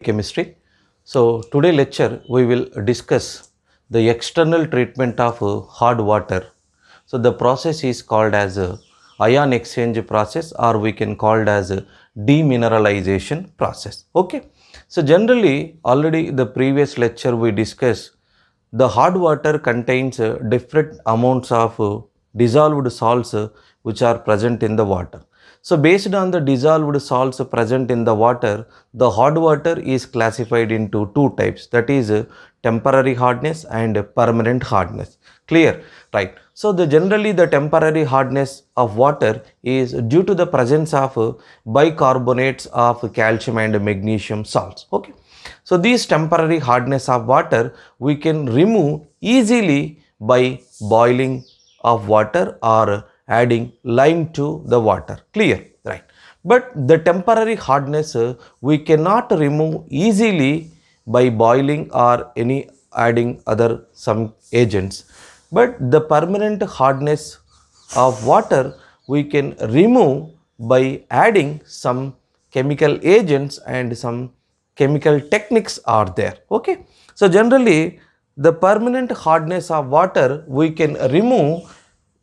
Chemistry. So today lecture we will discuss the external treatment of hard water. So the process is called as ion exchange process, or we can call it as demineralization process. Okay. So generally already the previous lecture we discussed the hard water contains different amounts of dissolved salts which are present in the water. So based on the dissolved salts present in the water, the hard water is classified into two types, that is temporary hardness and permanent hardness. Clear? Right. So generally the temporary hardness of water is due to the presence of bicarbonates of calcium and magnesium salts. Okay. So these temporary hardness of water we can remove easily by boiling of water or adding lime to the water. Clear? Right. But the temporary hardness we cannot remove easily by boiling or any adding other some agents. But the permanent hardness of water we can remove by adding some chemical agents and some chemical techniques are there. Okay. So generally the permanent hardness of water we can remove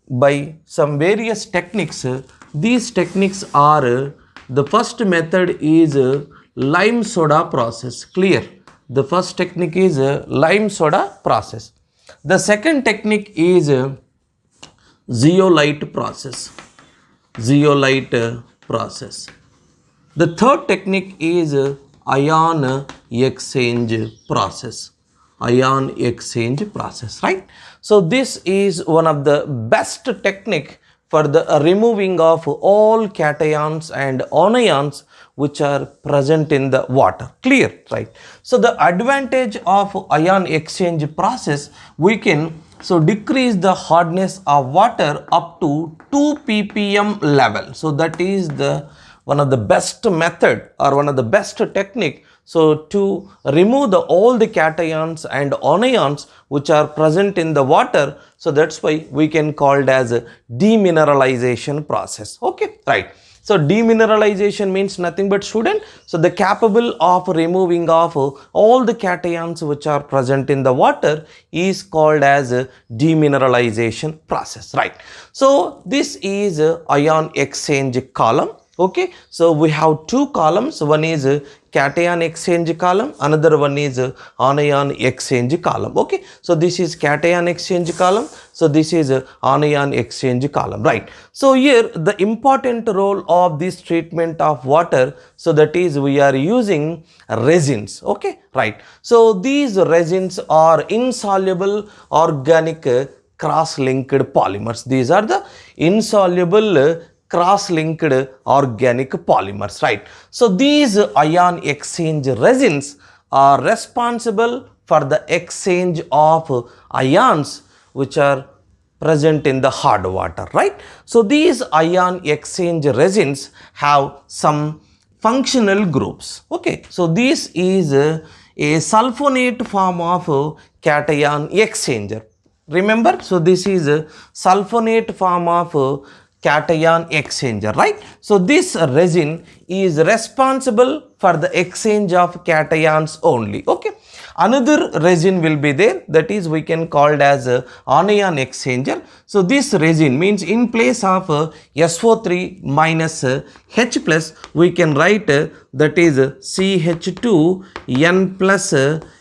by some various techniques. These techniques are the first method is lime soda process. Clear? The first technique is lime soda process. The second technique is zeolite process. Zeolite process. The third technique is ion exchange process. Ion exchange process, right? So this is one of the best technique for the removing of all cations and anions which are present in the water. Clear? Right? So the advantage of ion exchange process, we can decrease the hardness of water up to 2 ppm level. So that is the one of the best method or one of the best technique. So to remove all the cations and anions which are present in the water, so that's why we can call it as a demineralization process. Okay, right. So demineralization means nothing but student. So the capable of removing of all the cations which are present in the water is called as a demineralization process, right? So this is ion exchange column. Okay, so we have two columns. One is cation exchange column, another one is anion exchange column. Okay, so this is cation exchange column, so this is anion exchange column, right? So here the important role of this treatment of water, so that is we are using resins. Okay, right? So these resins are insoluble organic cross-linked polymers. These are the insoluble cross-linked organic polymers, right? So these ion exchange resins are responsible for the exchange of ions which are present in the hard water, right? So these ion exchange resins have some functional groups. Okay, so this is a sulfonate form of cation exchanger. Remember, so this is a sulfonate form of cation exchanger, right? So this resin is responsible for the exchange of cations only. Okay, another resin will be there, that is we can call it as anion exchanger. So this resin means in place of SO3 minus H plus we can write that is CH2N plus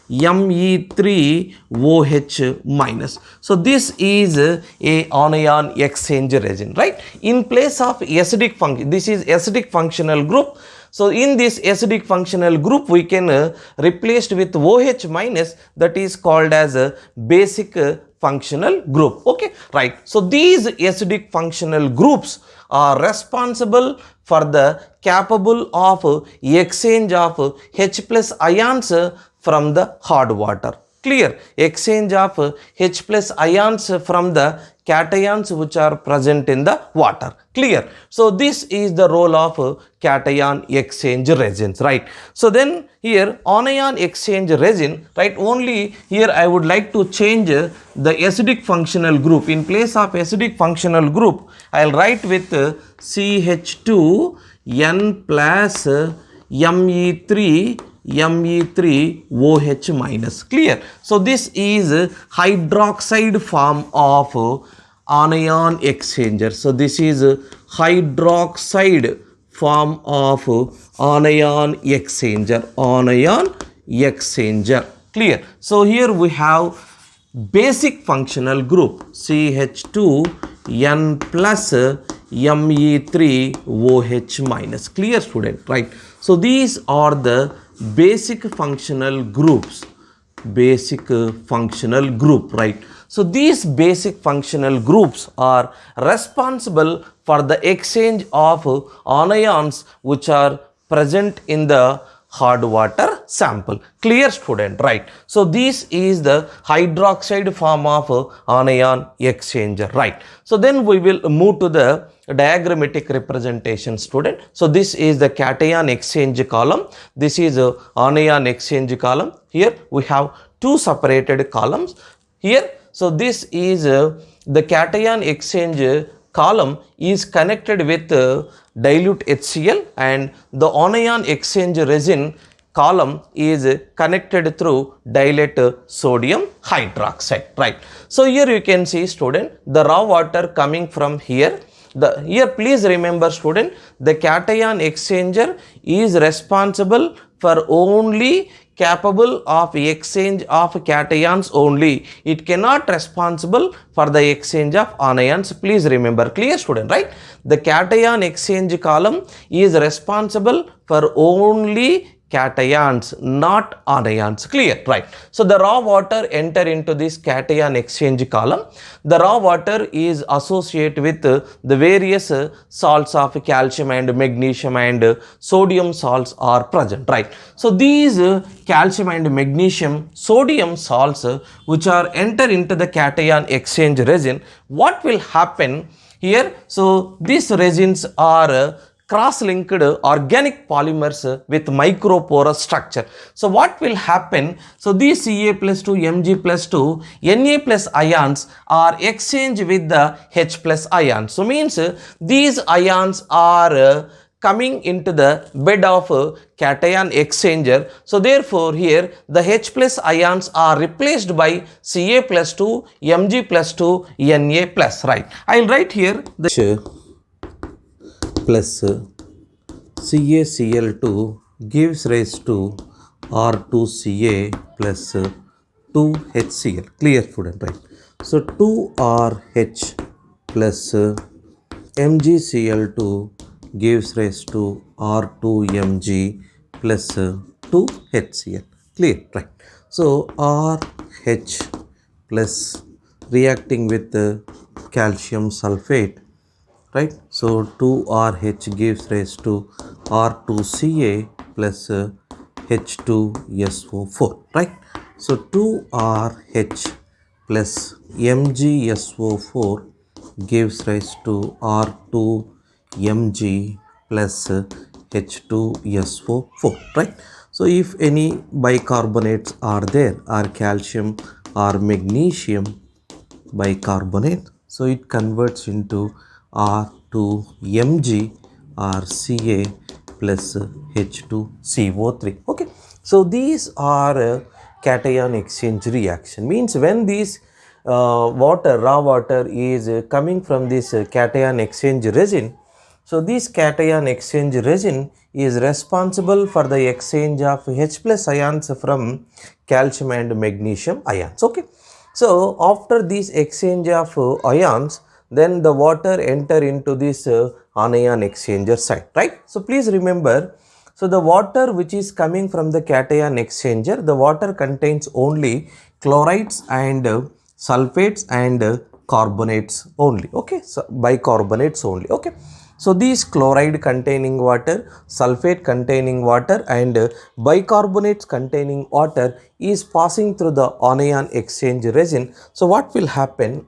Me3OH minus. So this is a anion exchange resin, right? In place of acidic function, this is acidic functional group. So in this acidic functional group we can replaced with OH minus, that is called as a basic functional group. Okay, right? So these acidic functional groups are responsible for the capable of exchange of H plus ions from the hard water. Clear? Exchange of H plus ions from the cations which are present in the water. Clear? So this is the role of cation exchange resins, right? So then here anion exchange resin, right? Only here I would like to change the acidic functional group. In place of acidic functional group, I will write with CH2N plus Me3 Me3OH minus. Clear? So this is hydroxide form of anion exchanger. So this is hydroxide form of anion exchanger. Anion exchanger. Clear? So here we have basic functional group CH2N plus Me3OH minus. Clear, student? Right? So these are the basic functional groups. Basic functional group, right? So these basic functional groups are responsible for the exchange of anions which are present in the hard water sample. Clear, student? Right? So this is the hydroxide form of anion exchanger, right? So then we will move to the diagrammatic representation, student. So this is the cation exchange column. This is anion exchange column. Here we have two separated columns here. So this is the cation exchange column is connected with dilute HCl, and the anion exchange resin column is connected through dilute sodium hydroxide, right? So here you can see, student, the raw water coming from here. Here please remember, student, the cation exchanger is responsible for only capable of exchange of cations only. It cannot responsible for the exchange of anions. Please remember. Clear, student? Right? The cation exchange column is responsible for only cations, not anions. Clear? Right? So the raw water enter into this cation exchange column. The raw water is associated with the various salts of calcium and magnesium and sodium salts are present, right? So these calcium and magnesium sodium salts which are enter into the cation exchange resin, what will happen here? So these resins are cross-linked organic polymers with microporous structure. So what will happen? So these Ca plus 2, Mg plus 2, Na plus ions are exchanged with the H plus ions. So means these ions are coming into the bed of cation exchanger. So therefore here the H plus ions are replaced by Ca plus 2, Mg plus 2, Na plus, right? I will write here the plus CaCl2 gives rise to R2Ca plus 2HCl. Clear, student? Right? So 2RH plus MgCl2 gives rise to R2Mg plus 2HCl. Clear? Right? So RH plus reacting with calcium sulfate, right? So 2RH gives rise to R2Ca plus H2SO4, right? So 2RH plus MgSO4 gives rise to R2Mg plus H2SO4, right? So if any bicarbonates are there, or calcium or magnesium bicarbonate, so it converts into R2Mg or Ca plus H2CO3. Okay, so these are cation exchange reaction. Means when this raw water is coming from this cation exchange resin, so this cation exchange resin is responsible for the exchange of H plus ions from calcium and magnesium ions. Okay, so after this exchange of ions, then the water enter into this anion exchanger site, right? So please remember, so the water which is coming from the cation exchanger, the water contains only chlorides and sulfates and carbonates only, okay? So bicarbonates only, okay? So these chloride containing water, sulfate containing water and bicarbonates containing water is passing through the anion exchange resin. So what will happen?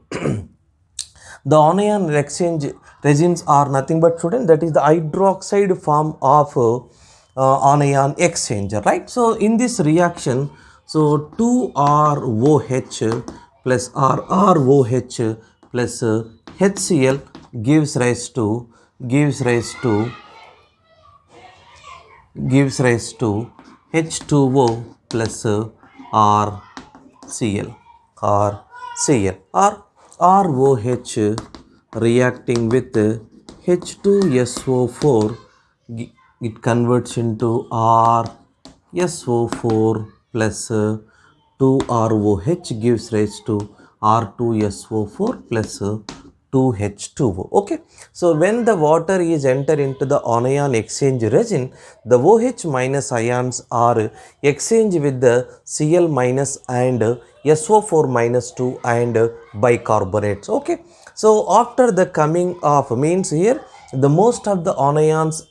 The anion exchange resins are nothing but, student, that is the hydroxide form of anion exchanger, right? So in this reaction, so 2ROH plus RROH plus HCl gives rise to H2O plus RCl or Cl or ROH reacting with H2SO4, it converts into RSO4 plus 2ROH gives rise to R2SO4 plus 2H2O. Okay, so when the water is entered into the anion exchange resin, the OH minus ions are exchanged with the Cl minus and SO4 minus 2 and bicarbonates. Okay, so after the coming of means here the most of the anions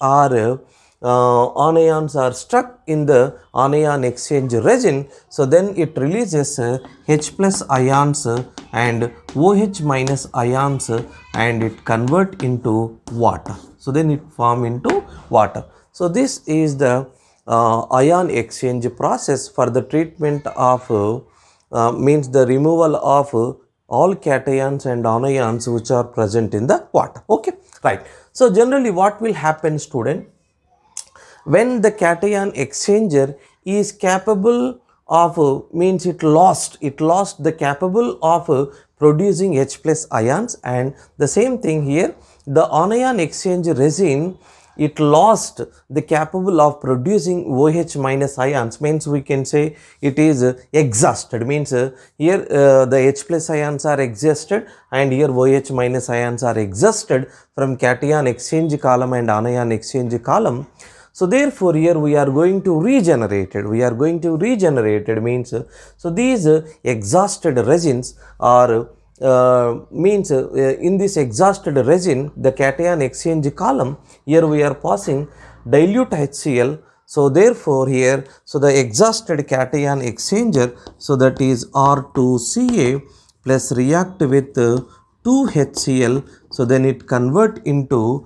are stuck in the anion exchange resin, so then it releases H plus ions and OH minus ions and it convert into water. So then it form into water. So this is the ion exchange process for the treatment of means the removal of all cations and anions which are present in the water. Okay, right. So generally what will happen, student, when the cation exchanger is capable of means it lost the capable of producing H plus ions, and the same thing here the anion exchange resin, it lost the capable of producing OH minus ions, means we can say it is exhausted, means here the H plus ions are exhausted and here OH minus ions are exhausted from cation exchange column and anion exchange column. So therefore here we are going to regenerate it, means so these exhausted resins are means in this exhausted resin, the cation exchange column, here we are passing dilute HCl. So therefore here, so the exhausted cation exchanger, so that is R2Ca plus react with 2HCl, so then it convert into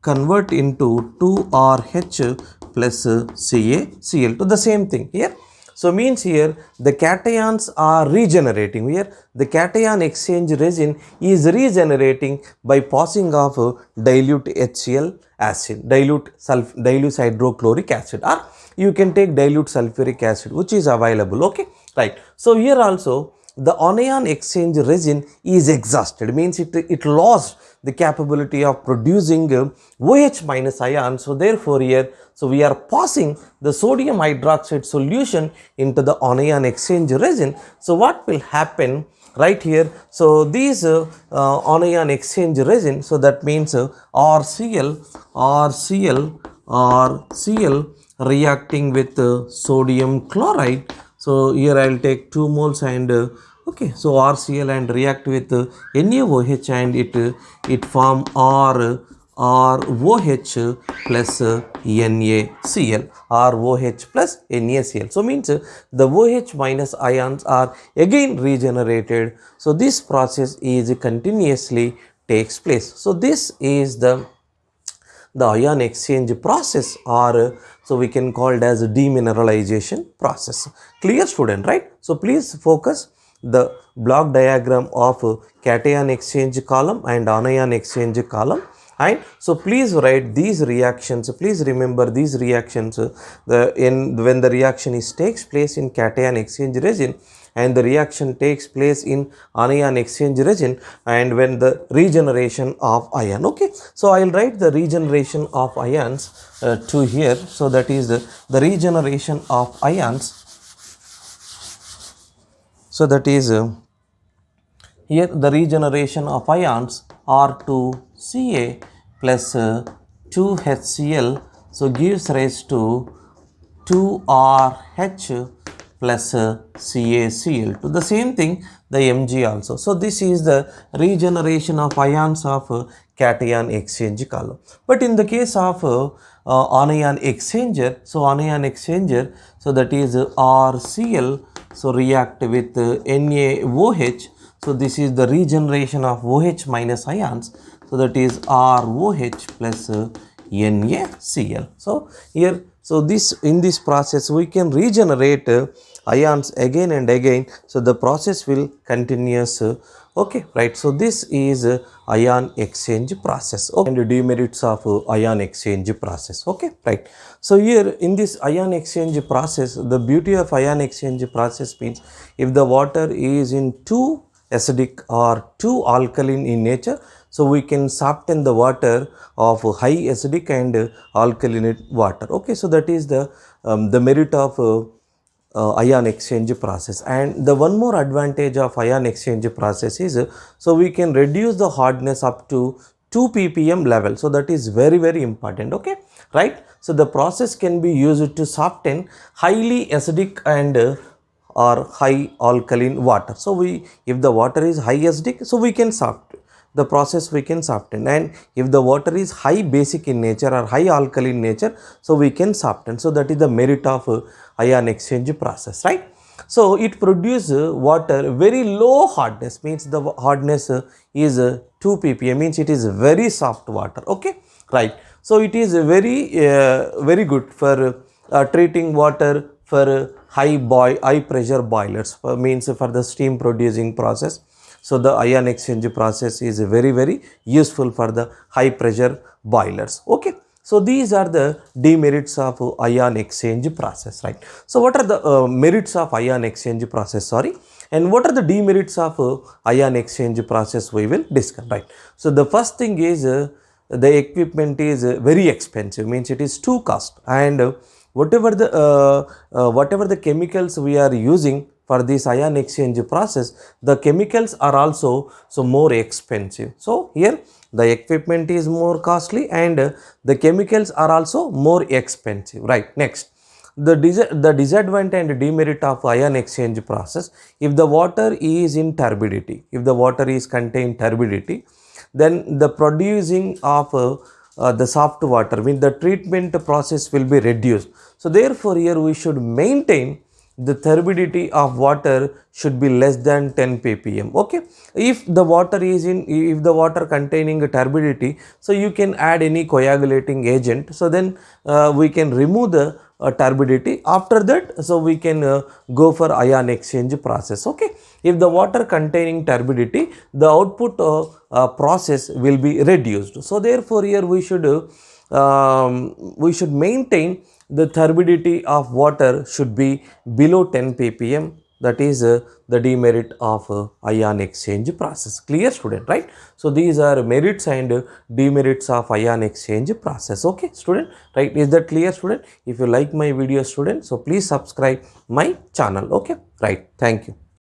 2RH plus CaCl to the same thing here. So means here the cations are regenerating. Here the cation exchange resin is regenerating by passing of dilute HCl acid, dilute hydrochloric acid, or you can take dilute sulfuric acid which is available. Okay, right. So here also the anion exchange resin is exhausted, means it lost the capability of producing OH minus ion. So therefore here, so we are passing the sodium hydroxide solution into the anion exchange resin. So what will happen right here? So these anion exchange resin, so that means RCl reacting with sodium chloride. So here I will take 2 moles and okay, so RCl and react with NaOH and it form ROH plus NaCl, ROH plus NaCl. So means the OH minus ions are again regenerated. So this process is continuously takes place. So this is the ion exchange process, or so we can call it as demineralization process. Clear, student, right? So please focus the block diagram of cation exchange column and anion exchange column, and so please write these reactions. Please remember these reactions when the reaction takes place in cation exchange resin and the reaction takes place in anion exchange resin, and when the regeneration of ion. Okay, so I will write the regeneration of ions to here. So that is the regeneration of ions. So that is here the regeneration of ions R2Ca plus 2HCl, so gives rise to 2RH plus CaCl to the same thing the Mg also. So this is the regeneration of ions of cation exchange column. But in the case of anion exchanger, so anion exchanger, so that is RCl, so react with NaOH. So this is the regeneration of OH minus ions, so that is ROH plus NaCl. So here, so this in this process we can regenerate ions again and again. So the process will continuous. Okay, right. So this is ion exchange process. Okay, and the demerits of ion exchange process. Okay, right. So here in this ion exchange process, the beauty of ion exchange process means if the water is in too acidic or too alkaline in nature, so we can soften the water of high acidic and alkaline water. Okay, so that is the merit of ion exchange process. And the one more advantage of ion exchange process is so we can reduce the hardness up to 2 ppm level. So that is very important. Okay, right. So the process can be used to soften highly acidic and or high alkaline water. So we, if the water is high acidic, so we can soften the process, we can soften, and if the water is high basic in nature or high alkaline nature, so we can soften. So that is the merit of ion exchange process, right? So it produces water very low hardness, means the hardness is 2 ppm, means it is very soft water. Okay, right. So it is very good for treating water for high pressure boilers, means for the steam producing process. So the ion exchange process is very useful for the high pressure boilers. Okay. So these are the demerits of ion exchange process, right? So what are the merits of ion exchange process, sorry, and what are the demerits of ion exchange process, we will discuss, right? So the first thing is the equipment is very expensive, means it is too cost, and whatever the chemicals we are using for this ion exchange process, the chemicals are also so more expensive. So here the equipment is more costly and the chemicals are also more expensive, right? Next, the disadvantage and demerit of ion exchange process, if the water is in turbidity, if the water is contain turbidity, then the producing of the soft water, means the treatment process will be reduced. So therefore here we should maintain the turbidity of water should be less than 10 ppm. Okay, if the water containing turbidity, so you can add any coagulating agent, so then we can remove the turbidity. After that, so we can go for ion exchange process. Okay, if the water containing turbidity, the output process will be reduced. So therefore here we should maintain the turbidity of water should be below 10 ppm. That is the demerit of ion exchange process. Clear, student, right? So these are merits and demerits of ion exchange process. Okay, student, right? Is that clear, student? If you like my video, student, so please subscribe my channel. Okay, right. Thank you.